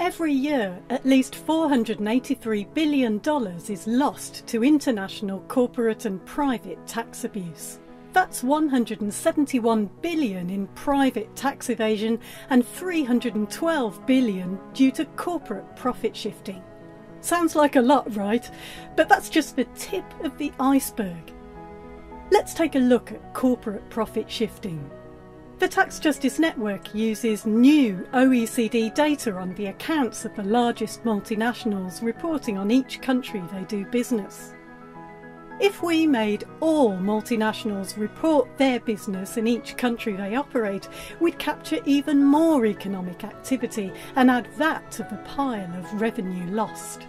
every year, at least $483 billion is lost to international corporate and private tax abuse. That's $171 billion in private tax evasion and $312 billion due to corporate profit shifting. Sounds like a lot, right? But that's just the tip of the iceberg. Let's take a look at corporate profit shifting. The Tax Justice Network uses new OECD data on the accounts of the largest multinationals, reporting on each country they do business. If we made all multinationals report their business in each country they operate, we'd capture even more economic activity and add that to the pile of revenue lost.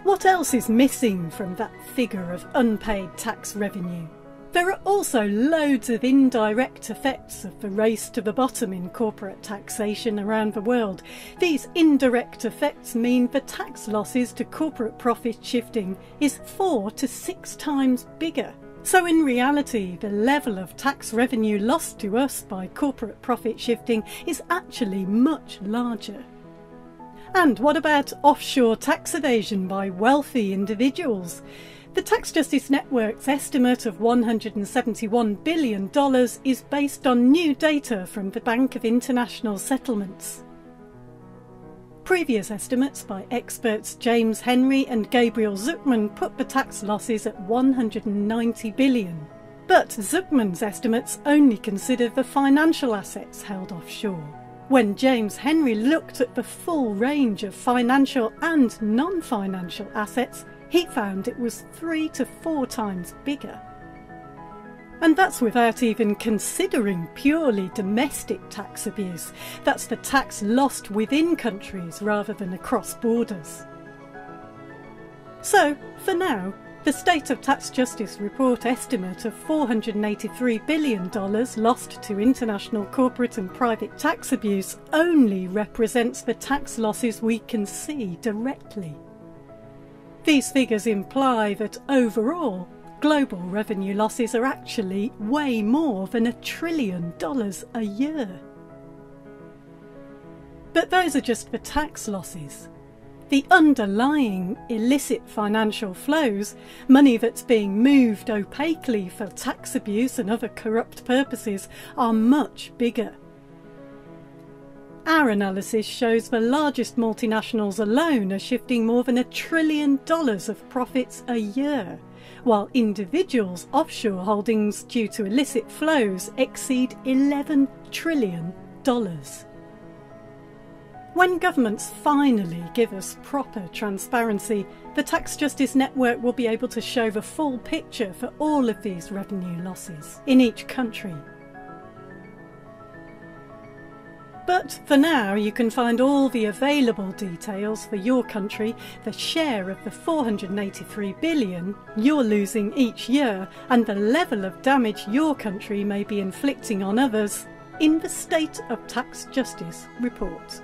What else is missing from that figure of unpaid tax revenue? There are also loads of indirect effects of the race to the bottom in corporate taxation around the world. These indirect effects mean the tax losses to corporate profit shifting is 4 to 6 times bigger. So in reality, the level of tax revenue lost to us by corporate profit shifting is actually much larger. And what about offshore tax evasion by wealthy individuals? The Tax Justice Network's estimate of $171 billion is based on new data from the Bank of International Settlements. Previous estimates by experts James Henry and Gabriel Zuckman put the tax losses at $190 billion. But Zuckman's estimates only consider the financial assets held offshore. When James Henry looked at the full range of financial and non-financial assets, he found it was 3 to 4 times bigger. And that's without even considering purely domestic tax abuse. That's the tax lost within countries rather than across borders. So, for now, the State of Tax Justice report estimate of $483 billion lost to international corporate and private tax abuse only represents the tax losses we can see directly. These figures imply that overall, global revenue losses are actually way more than $1 trillion a year. But those are just the tax losses. The underlying illicit financial flows, money that's being moved opaquely for tax abuse and other corrupt purposes, are much bigger. Our analysis shows the largest multinationals alone are shifting more than $1 trillion of profits a year, while individuals' offshore holdings due to illicit flows exceed $11 trillion. When governments finally give us proper transparency, the Tax Justice Network will be able to show the full picture for all of these revenue losses in each country. But for now, you can find all the available details for your country, the share of the $483 billion you're losing each year, and the level of damage your country may be inflicting on others in the State of Tax Justice report.